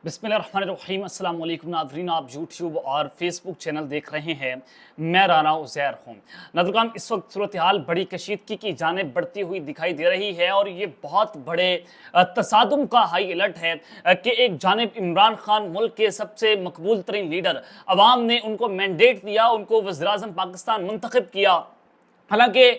बिस्मिल्लाह रहमान रहीम। अस्सलाम वालेकुम नाज़रीन, आप यूट्यूब और फेसबुक चैनल देख रहे हैं। मैं राना उज़ैर हूँ। नाज़रीन, इस वक्त सूरत हाल बड़ी कशीदगी की जानिब बढ़ती हुई दिखाई दे रही है और ये बहुत बड़े तसादुम का हाई अलर्ट है कि एक जानिब इमरान खान मुल्क के सबसे मकबूल तरीन लीडर, अवाम ने उनको मैंडेट दिया, उनको वज़ीर-ए-आज़म पाकिस्तान मुंतखब किया। हालांकि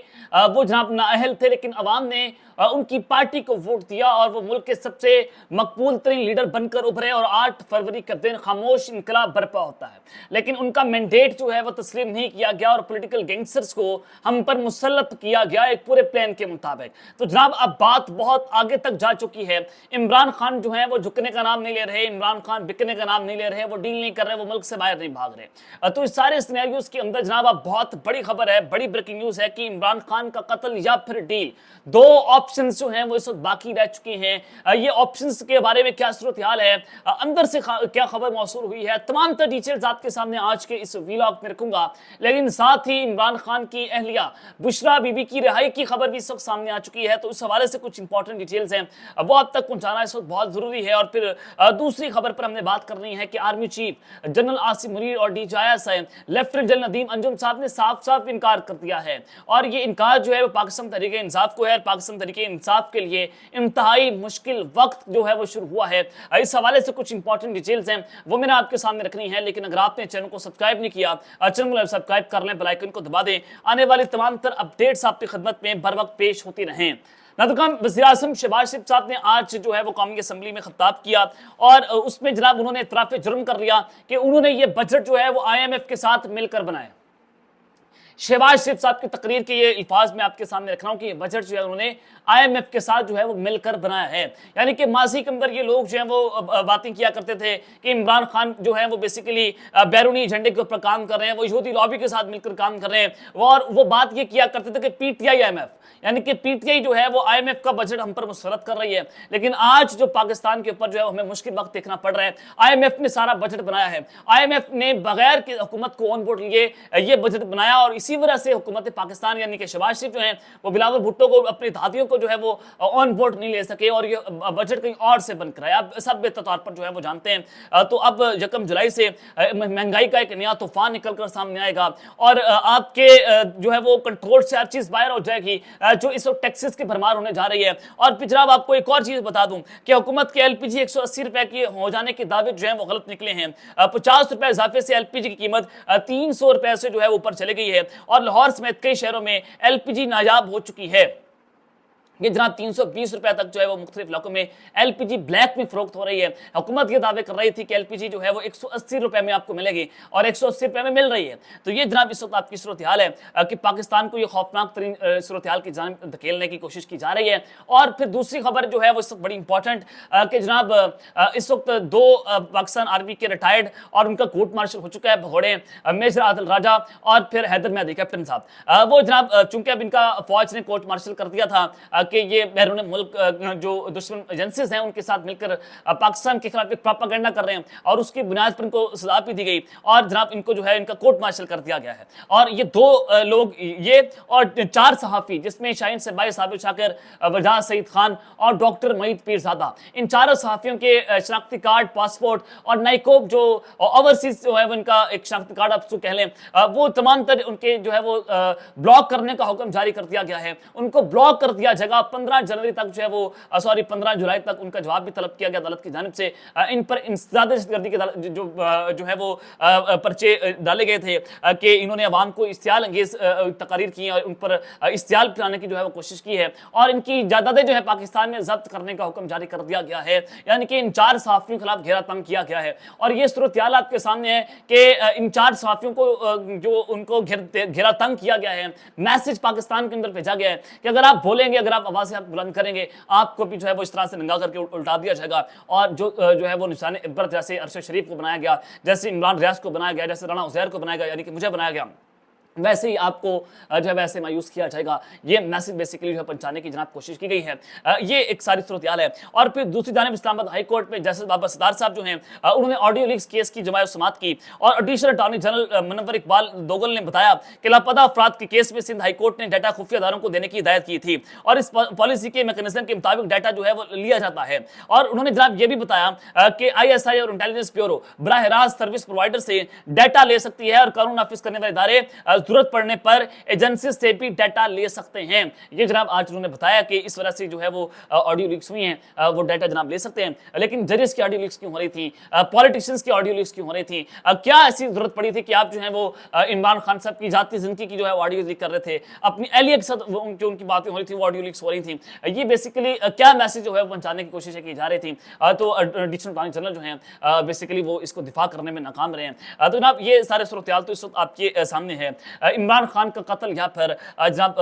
वो जनाब नाअहल थे, लेकिन अवाम ने उनकी पार्टी को वोट दिया और वो मुल्क के सबसे मकबूल तरीन लीडर बनकर उभरे और 8 फरवरी का दिन खामोश इनकलाब बर्पा होता है। लेकिन उनका मैंडेट जो है वो तस्लीम नहीं किया गया और पॉलिटिकल गैंगस्टर्स को हम पर मुसल्लत किया गया एक पूरे प्लान के मुताबिक। तो जनाब अब बात बहुत आगे तक जा चुकी है। इमरान खान जो है वो झुकने का नाम नहीं ले रहे, इमरान खान बिकने का नाम नहीं ले रहे, वो डील नहीं कर रहे, वो मुल्क से बाहर नहीं भाग रहे। तो इस सारे सिनेरियोस के अंदर जनाब अब बहुत बड़ी खबर है, बड़ी ब्रेकिंग न्यूज है कि इमरान खान का कत्ल या फिर डील, दो ऑप्शंस जो हैं वो इस वक्त बाकी रह चुके हैं। ये ऑप्शंस के बारे में क्या सूरत हाल है, अंदर से क्या खबर मौसूल हुई है, तमाम तर डिटेल्स आपके सामने आज के इस व्लॉग में रखूंगा। लेकिन साथ ही इमरान खान की अहलिया बुशरा बीबी की रिहाई की खबर भी इस वक्त सामने आ चुकी है। तो इस हवाले से कुछ इंपॉर्टेंट डिटेल्स हैं, वो आप तक पहुंचाना इस वक्त बहुत जरूरी है। और फिर दूसरी खबर पर हमने बात करनी है कि army chief general Asim Munir और DJIS lieutenant general Nadeem Anjum साहब ने साफ साफ इनकार कर दिया है। और ये इनकार जो है वो पाकिस्तान तहरीक इंसाफ को है। पाकिस्तान तहरीक इंसाफ के लिए इंतहाई मुश्किल वक्त जो है वो शुरू हुआ है। इस हवाले से कुछ इंपॉर्टेंट डिटेल्स हैं, वो मैंने आपके सामने रखनी है। लेकिन अगर आपने चैनल को सब्सक्राइब नहीं किया, चैनल को सब्सक्राइब कर लें, बेल आइकन को दबा दें। आने वाली तमाम तर अपडेट्स आपकी खिदमत में बर वक्त पेश होती रहें। नाज़रीन, वज़ीर-ए-आज़म शहबाज शरीफ साहब ने आज जो है वो कौमी असम्बली में खिताब किया और उसमें जनाब उन्होंने इतराफ़ जुर्म कर लिया कि उन्होंने ये बजट जो है वो IMF के साथ मिलकर बनाया। शहबाज शरीफ साहब की तकरीर के ये अल्फाज में आपके सामने रख रहा हूँ कि ये बजट जो है उन्होंने IMF के साथ जो है वो मिलकर बनाया है। यानी कि माजी के अंदर ये लोग जो हैं वो बातें किया करते थे कि इमरान खान जो है वो बेसिकली बैरूनी एजेंडे के ऊपर काम कर रहे हैं, वो यहूदी लॉबी के साथ मिलकर काम कर रहे हैं। और वो बात ये किया करते थे कि PTI IMF, यानी कि PTI जो है वो IMF का बजट हम पर मुसरत कर रही है। लेकिन आज जो पाकिस्तान के ऊपर जो है हमें मुश्किल वक्त देखना पड़ रहा है, IMF ने सारा बजट बनाया है। IMF ने बगैर कि हुकूमत को ऑन बोर्ड लिए ये बजट बनाया और इसी वजह से हुकूमत पाकिस्तान यानी कि शहबाज शरीफ जो है वो बिलावल भुट्टो को, अपने धातियों को जो है वो ऑन बोर्ड नहीं ले सके और ये बजट कहीं और से बनकर आया। अब सब बेतौर पर जो है वो जानते हैं। तो अब 1 जुलाई से महंगाई का एक नया तूफान निकलकर सामने आएगा और आपके जो है वो कंट्रोल से हर चीज बाहर हो जाएगी, जो इस वक्त टैक्सेस की भरमार होने जा रही है। और फिर जनाब आपको एक और चीज बता दूं कि हुकूमत के LPG 180 रुपए की हो जाने के दावे जो है वो गलत निकले हैं। 50 रुपए इजाफे से LPG की कीमत 300 रुपए से जो है ऊपर चली गई है और लाहौर समेत कई शहरों में LPG नायाब हो चुकी है। ये जनाब 320 रुपए तक जो है वो मुख्तलिफ इलाकों में LPG ब्लैक में फरोख्त हो रही है। हुकूमत ये दावे कर रही थी कि LPG जो है वो 180 रुपए में आपको मिलेगी और 180 रुपए में मिल रही है। तो ये जनाब इस वक्त आपकी सूरत हाल है कि पाकिस्तान को ये खौफनाक तरीन सूरत हाल की जानिब धकेलने की कोशिश की जा रही है। और फिर दूसरी खबर जो है वो इस वक्त बड़ी इंपॉर्टेंट कि जनाब इस वक्त 2 पाकिस्तान आर्मी के रिटायर्ड और उनका कोर्ट मार्शल हो चुका है भगोड़े, मेजर आदिल राजा और फिर हैदर मेहदी कैप्टन साहब। वो जनाब चूंकि अब इनका फौज ने कोर्ट मार्शल कर दिया था कि ये बैरून मुल्क जो दुश्मन एजेंसीज हैं उनके साथ मिलकर पाकिस्तान के खिलाफ एक प्रोपेगेंडा कर रहे हैं और उसकी बुनियाद पर इनको सजा भी दी गई और जनाब इनको जो है इनका कोर्ट मार्शल कर दिया गया है। और ये 2 लोग, ये और 4 सहाफ़ी जिसमें शाहीन सबाई, साबिर शाकिर, वजह सईद खान और डॉक्टर मईद पीरजादा, इन 4 सहाफ़ियों के शनाख्ती कार्ड, पासपोर्ट और नाइकोब जो ओवरसीज जो है वो इनका एक शनाख्ती कार्ड आप कह लें, वो तमाम तर उनके जो है वो ब्लॉक करने का हुक्म जारी कर दिया गया है। उनको ब्लॉक कर दिया जाएगा। 15 जनवरी तक जो है वो 15 जुलाई तक उनका जवाब भी तलब किया गया अदालत की जानिब से। इन पर इंसदाद दहशतगर्दी के जो है वो पर्चे डाले गए थे कि इन्होंने अवाम को इश्तियाल अंगेज तकारीर की और उन पर इश्तियाल फैलाने की जो है वो कोशिश की है और इनकी जायदादें जो है पाकिस्तान में जब्त करने का हुक्म जारी कर दिया गया है। यानी कि इन 4 सहाफ़ियों के खिलाफ घेरा तंग किया गया है और ये सूरत हाल आपके सामने है कि इन 4 सहाफ़ियों को जो उनको घेरा तंग किया गया है, मैसेज पाकिस्तान के अंदर भेजा गया है कि अगर आप बोलेंगे, अगर आप आवाज़ बुलंद करेंगे, आपको भी जो है वो इस तरह से नंगा करके उल्टा दिया जाएगा। और जो है वो निशान इब्रत जैसे अरशद शरीफ को बनाया गया, जैसे इमरान रियाज को बनाया गया, जैसे राना उज़ैर को बनाया गया, यानी कि मुझे बनाया गया, वैसे ही आपको जो है वैसे मायूस किया जाएगा। ये मैसेज बेसिकली जो है पहुंचाने की जनाब कोशिश की गई है। ये एक सारी सूरत-ए-हाल है। और फिर दूसरी जानिब इस्लामाबाद हाई कोर्ट में जस्टिस बाबर सिद्दार साहब जो हैं उन्होंने ऑडियो लीक्स केस की जमायत समाअत की और additional attorney general Munawwar Iqbal Dogal ने बताया कि लापता अफराद के केस में सिंध हाई कोर्ट ने डाटा खुफिया अदारों को देने की हिदायत की थी और इस पॉलिसी के मैकेनिज्म के मुताबिक डाटा जो है वो लिया जाता है। और उन्होंने जनाब ये भी बताया कि ISI और इंटेलिजेंस ब्यूरो बराह रास्त सर्विस प्रोवाइडर से डाटा ले सकती है और कानून नाफिज करने वाले इदारे जरूरत पड़ने पर एजेंसी से भी डाटा ले सकते हैं। ये जनाब आज उन्होंने बताया कि इस वजह से जो है वो ऑडियो लीक्स हुई हैं, वो डाटा जनाब ले सकते हैं। लेकिन जजेस की ऑडियो लीक्स क्यों हो रही थी, पॉलिटिशियंस की ऑडियो लीक्स क्यों हो रही थी, क्या ऐसी जरूरत पड़ी थी कि आप जो है वो इमरान खान साहब की जाती जिंदगी की जो है ऑडियो लीक कर रहे थे, अपनी एहलिया के साथ जो उनकी बातें हो रही थी वो ऑडियो लीक्स हो रही थी। ये बेसिकली क्या मैसेज जो है पहुंचाने की कोशिश की जा रही थी। तो एडिशनल अटॉर्नी जनरल जो है बेसिकली वो इसको दिफा करने में नाकाम रहे हैं। तो जनाब ये सारे सूरत-ए-हाल तो इस वक्त आपके सामने है। इमरान खान का कत्ल या फिर जनाब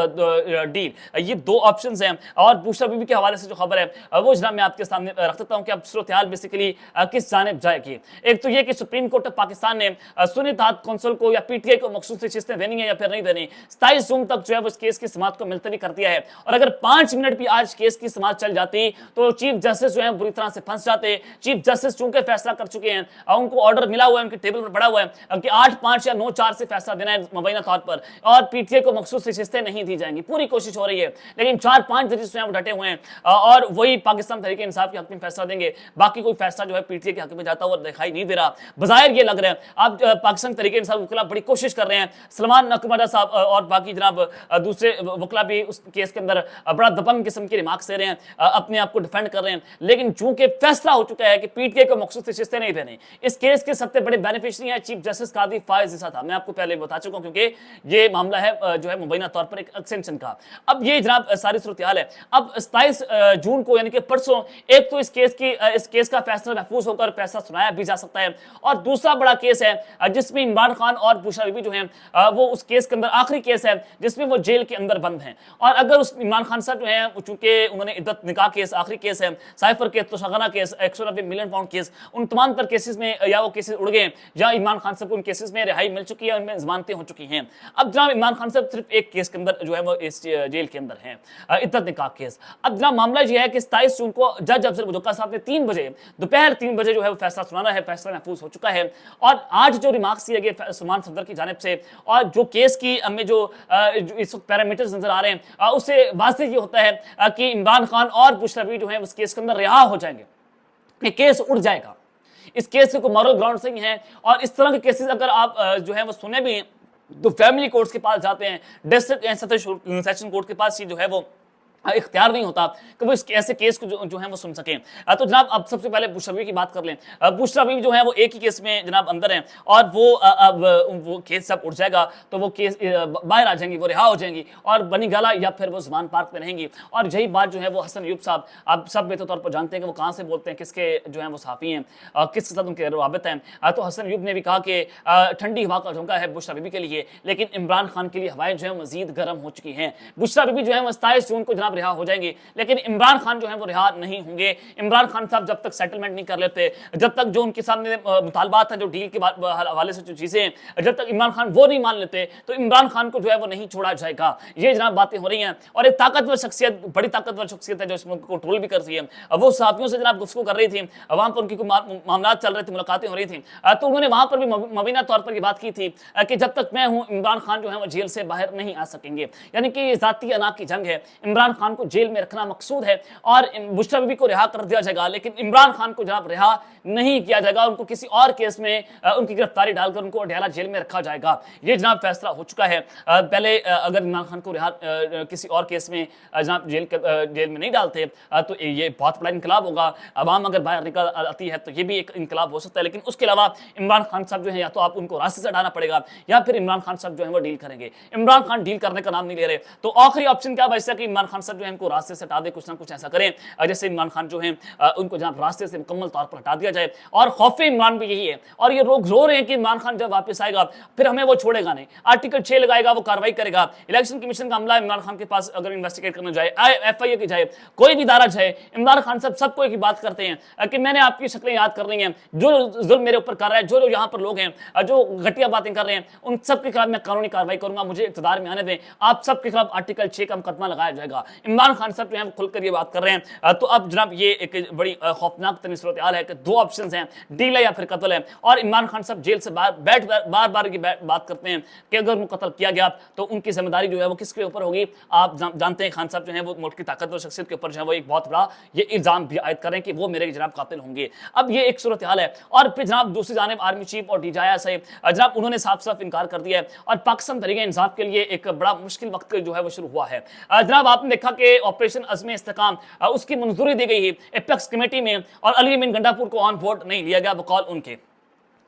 डील, ये दो ऑप्शंस हैं। और बुशरा बीबी के हवाले से जो खबर है वो जनाब मैं आपके सामने रख देता हूं कि अब सूरत-ए-हाल बेसिकली किस जानिब जाएगी। एक तो ये कि सुप्रीम कोर्ट ऑफ पाकिस्तान ने सुन्नी इत्तेहाद कौंसिल को या PTI को मखसूस किस्तें देनी है या फिर नहीं देनी, 27 जून तक जो है वो इस केस की समाअत को मुलतवी कर दिया है। और अगर 5 मिनट भी आज केस की समाअत चल जाती तो चीफ जस्टिस जो है बुरी तरह से फंस जाते। चीफ जस्टिस चूंकि फैसला कर चुके हैं, उनको ऑर्डर मिला हुआ है, उनके टेबल पर पड़ा हुआ है कि 8-5 या 9-4 से फैसला देना है मुबैना तौर पर और PTI को मखसूस नशिस्तें नहीं दी जाएंगी। पूरी कोशिश हो रही है, लेकिन 4-5 जजेस जो हैं वो डटे हुए हैं और वही पाकिस्तान तहरीक इंसाफ के हक में फैसला देंगे। बाकी कोई फैसला जो है PTI के हक में जाता हुआ दिखाई नहीं दे रहा। बज़ाहिर ये लग रहा है अब पाकिस्तान तहरीक इंसाफ वकीला बड़ी कोशिश कर रहे हैं, सलमान नकमदा साहब और बाकी जनाब दूसरे वकीला भी उस केस के अंदर बड़ा दबंग किस्म के रिमार्क्स दे रहे हैं, अपने आप को डिफेंड कर रहे हैं। लेकिन चूंकि फैसला हो चुका है कि PTI को मखसूस नशिस्तें नहीं देनी, इस केस के सबसे बड़े बेनिफिशियरी हैं चीफ जस्टिस कादी फायज ईसा था। मैं आपको पहले बता चुका हूं क्योंकि ये मामला है जो है मुबैना तौर पर एक एक्सटेंशन का। अब ये जनाब सारी सूरत-ए-हाल है। अब 27 जून को यानी कि परसों एक तो इस केस का फैसला महफूज होकर फैसला सुनाया भी जा सकता है और दूसरा बड़ा केस है जिसमें इमरान खान और बुशरा बीबी जो हैं वो उस केस के अंदर आखिरी केस है जिसमें वो जेल के अंदर बंद हैं। और अगर उस इमरान खान साहब जो हैं चूंकि उन्होंने इद्दत निकाह केस आखिरी केस है, cipher case, Toshakhana case, 190 million pound case, उन तमाम तर केसेस में या वो केसेस उड़ गए या इमरान खान साहब को उन केसेस में रिहाई मिल चुकी है, उनमें जमानतें हो चुकी हैं। अब जनाब इमरान खान साहब सिर्फ एक केस के अंदर जो है वो इस जेल के अंदर हैं, इद्दत निकाह केस। अब जनाब मामला ये है कि 27 जून को जज अफजल बुजुर्ग साहब ने 3 बजे दोपहर 3 बजे जो है वो फैसला सुनाना है, फैसला महफूज हो चुका है। और आज जो रिमार्क्स दिए गए सलमान सफदर की जानिब से और जो केस की हमें जो इस वक्त पैरामीटर्स नजर आ रहे हैं उससे वाज़ेह ये होता है कि इमरान खान और बुशरा बीबी जो है उस केस के अंदर रिहा हो जाएंगे, ये केस उड़ जाएगा। इस केस के कोई मॉरल ग्राउंड नहीं है। और इस तरह के केसेस अगर आप जो है वो सुने भी तो फैमिली कोर्ट्स के पास जाते हैं, डिस्ट्रिक्ट सेशन कोर्ट के पास जो है वो इख्तियार नहीं होता कि वो ऐसे केस को जो है वो सुन सकें। तो जनाब अब सबसे पहले बुशरा बीबी की बात कर लें। बुशरा बीबी जो है वो एक ही केस में जनाब अंदर हैं और वो अब वो केस सब उठ जाएगा तो वो केस बाहर आ जाएंगी, वो रिहा हो जाएंगी और बनी गाला या फिर वो ज़मान पार्क में रहेंगी। और यही बात जो है वो हसन अयूब साहब आप सब बेहतर तौर पर जानते हैं कि वो कहाँ से बोलते हैं, किसके जो है वो सहाफ़ी हैं, किसके साथ उनके रवाबित हैं। तो हसन अयूब ने भी कहा कि ठंडी हवा का झोंका है बुशरा बीबी के लिए, लेकिन इमरान खान के लिए हवाएं जो है मज़ीद गर्म हो चुकी हैं। बुशरा बीबी जो है 27 जून को जनाब रिहा हो जाएंगे, लेकिन इमरान खान जो है वो रिहा नहीं होंगे। इमरान खान साहब जब तक सेटलमेंट नहीं कर लेते, जब तक जो उनके सामने मुतालबात हैं जो डील के हवाले से जो चीजें हैं, जब तक इमरान खान वो नहीं मान लेते तो इमरान खान को जो है वो नहीं छोड़ा जाएगा। ये जनाब बातें हो रही हैं। और एक ताकतवर शख्सियत, बड़ी ताकतवर शख्सियत है जो इस मुल्क को कंट्रोल भी करती है। वो सहाफियों से जनाब गुफ्तगू कर रही थी, वहां पर उनकी मामला चल रहे थे, मुलाकातें हो रही थी, तो उन्होंने वहां पर भी मुबीना तौर पर बात की थी कि जब तक मैं हूं इमरान खान जो है वो जेल से बाहर नहीं आ सकेंगे। यानी कि ये जाती अना की जंग है। इमरान खान को जेल में रखना मकसूद है और बुशरा बीबी को रिहा कर दिया जाएगा, लेकिन इमरान खान को जनाब रिहा नहीं किया जाएगा। उनको किसी और केस में उनकी गिरफ्तारी डालकर उनको अडयाला जेल में रखा जाएगा। ये जनाब फैसला हो चुका है। पहले अगर इमरान खान को रिहा किसी और केस में जनाब जेल में नहीं डालते तो ये बहुत बड़ा इनकलाब होगा। अवाम अगर बाहर निकल आती है तो ये भी एक इनकलाब हो सकता है। लेकिन उसके अलावा इमरान खान साहब जो है या तो आप उनको रास्ते से हटाना पड़ेगा या फिर इमरान खान साहब जो है वो डील करेंगे। इमरान खान डील करने का नाम नहीं ले रहे, तो आखिरी ऑप्शन क्या बचता है कि इमरान खान साहब साहब जो है इनको रास्ते से हटा दे, कुछ ना कुछ ऐसा करें जैसे इमरान खान जो है उनको जनाब रास्ते से मुकम्मल तौर पर हटा दिया जाए। और खौफ इमरान भी यही है, और ये लोग रो रहे हैं कि इमरान खान जब वापस आएगा फिर हमें वो छोड़ेगा नहीं, आर्टिकल 6 लगाएगा, वो कार्रवाई करेगा। इलेक्शन कमीशन का मामला इमरान खान के पास अगर इन्वेस्टिगेट करना जाए, FIA की जाए, कोई भी दारा जाए, इमरान खान साहब सबको एक ही बात करते हैं कि मैंने आपकी शक्लें याद कर ली हैं, जो जुल्म मेरे ऊपर कर रहा है, जो यहाँ पर लोग हैं जो घटिया बातें कर रहे हैं, उन सब के खिलाफ मैं कानूनी कार्रवाई करूंगा, मुझे इक़्तिदार में आने दें, आप सब के खिलाफ आर्टिकल 6 का मुकदमा लगाया जाएगा। इमरान खान साहब जो है खुलकर ये बात कर रहे हैं। तो अब जनाब ये एक बड़ी खौफनाक तरीन सूरत हाल है कि दो ऑप्शंस हैं, डील है या फिर कत्ल है। और इमरान खान साहब जेल से बार बार की बात करते हैं कि अगर वो कत्ल किया गया तो उनकी जिम्मेदारी जो है वो किसके ऊपर होगी। आप जानते हैं खान साहब जो है वो मुल्क की ताकतवर शख्सियत के ऊपर जो है वो एक बहुत बड़ा ये इल्जाम भी आयद करें कि वो मेरे जनाब कातिल होंगे। अब ये एक सूरत हाल है। और फिर जनाब दूसरी जानिब आर्मी चीफ और DJI जनाब उन्होंने साफ साफ इनकार कर दिया है और पाकिस्तान तहरीक इंसाफ के लिए एक बड़ा मुश्किल वक्त जो है वो शुरू हुआ है। जनाब आपने देखा कि ऑपरेशन अज़्म इस्तेकाम उसकी मंजूरी दी गई है एपेक्स कमेटी में और अली अमीन गंडापुर को ऑन बोर्ड नहीं लिया गया बकौल उनके।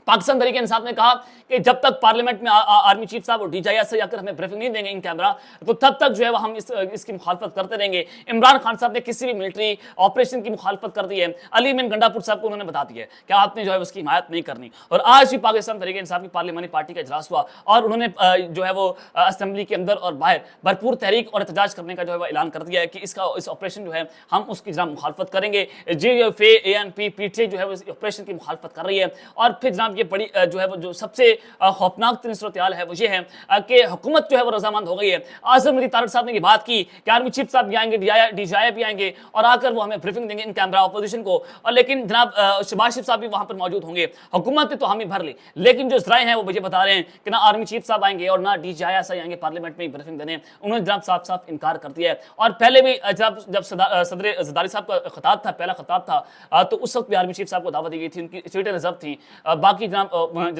पाकिस्तान तहरीक इंसाफ ने कहा कि जब तक पार्लियामेंट में आर्मी चीफ साहब और DJI से आकर हमें ब्रीफिंग नहीं देंगे इन कैमरा, तो तब तक जो है वो हम इसकी मुखालफत करते रहेंगे। इमरान खान साहब ने किसी भी मिलिट्री ऑपरेशन की मुखालफत कर दी है। अली अमीन गंडापुर साहब को उन्होंने बता दिया है कि आपने जो है उसकी हिमायत नहीं करनी। और आज भी पाकिस्तान तहरीक इंसाफ की पार्लियामानी पार्टी का इजलास हुआ और उन्होंने जो है वो असेंबली के अंदर और बाहर भरपूर तहरीक और एहतजाज करने का जो है वो ऐलान कर दिया है कि इस ऑपरेशन जो है हम उसकी जनाब मुखालफत करेंगे। JFA ANP PTI जो है वो इस ऑपरेशन की मुखालफत कर रही है। और फिर जनाब ये बड़ी जो है जो सबसे खौफनाक तरीन सूरत हाल है वो ये है कि हुकूमत जो है वो रजामंद हो गई है। आज़म अली तारड़ साहब ने ये बात की कि आर्मी चीफ साहब भी आएंगे, DJI भी आएंगे और आकर वो हमें ब्रीफिंग देंगे इन कैमरा अपोजिशन को। और लेकिन जनाब शहबाज शरीफ साहब भी वहां पर मौजूद होंगे। हुकूमत ने तो हामी भर ली, लेकिन जो ज़राए हैं वो मुझे बता रहे हैं कि ना आर्मी चीफ साहब आएंगे और ना DJI आएंगे पार्लियामेंट में ब्रीफिंग देने। उन्होंने जनाब साफ साफ इनकार कर दिया है। और पहले भी जब सदर जरदारी साहब का खिताब था, पहला खिताब था, तो उस वक्त भी आर्मी चीफ साहब को दावत दी गई थी, उनकी सीटें रिजर्व थी, बाकी जनाब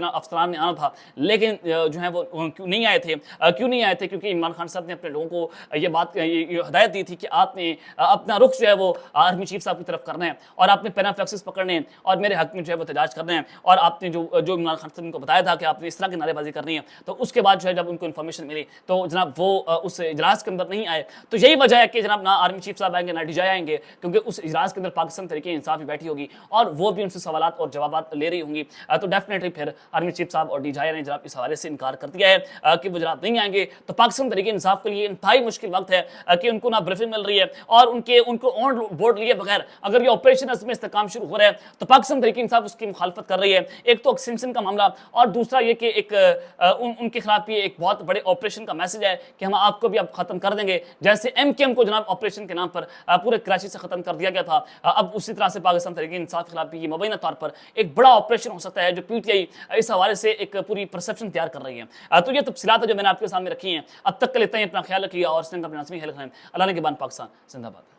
अफसरान ने आना था, लेकिन जो है वो क्यों नहीं आए थे क्योंकि इमरान खान साहब ने अपने लोगों को ये बात ये हिदायत दी थी कि आपने अपना रुख जो है वो आर्मी चीफ साहब की तरफ करना है और आपने पेनाफ्लेक्सिस पकड़ने हैं और मेरे हक में जो है वो एहतजाज करना है। और आपने जो इमरान खान साहब को बताया था कि आपने इस तरह की नारेबाजी करनी है, तो उसके बाद जो है जब उनको इन्फॉर्मेशन मिली तो जनाब वो उस इजलास के अंदर नहीं आए। तो यही वजह है कि जनाब ना आर्मी चीफ साहब आएंगे ना DJI आएंगे, क्योंकि उस इजलास के अंदर पाकिस्तान तहरीक इंसाफ भी बैठी होगी और वो भी उनसे सवालात और जवाबात ले रही होंगी। तो डेफिनेटली फिर आर्मी चीफ साहब और DJI ने जनाब इस हवाले से इनकार कर दिया है कि वो जनाब नहीं आएंगे। तो पाकिस्तान तहरीक इंसाफ के लिए इंतहाई मुश्किल वक्त है कि उनको ना ब्रीफिंग मिल रही है और उनको ऑन बोर्ड लिए बगैर अगर ये ऑपरेशन अज़्म इस्तेकाम शुरू हो रहा है तो पाकिस्तान तहरीक इंसाफ उसकी मुखालफत कर रही है। एक तो एक्सटेंशन का मामला और दूसरा ये कि एक उनके खिलाफ ये एक बहुत बड़े ऑपरेशन का मैसेज है कि हम आपको भी अब खत्म कर देंगे, जैसे MKM को जनाब ऑपरेशन के नाम पर पूरे कराची से खत्म कर दिया गया था। अब उसी तरह से पाकिस्तान तहरीक इंसाफ के खिलाफ भी ये मुबैना तौर पर एक बड़ा ऑपरेशन हो सकता है जो PTI इस हवाले से एक पूरी परसेप्शन तैयार कर रही है। तो ये तफसीलात है जो मैंने आपके सामने रखी हैं। अब तक के लेते हैं, अपना ख्याल रखिएगा और अपने नाज़मीन अल्लाह ने के बाद पाकिस्तान जिंदाबाद।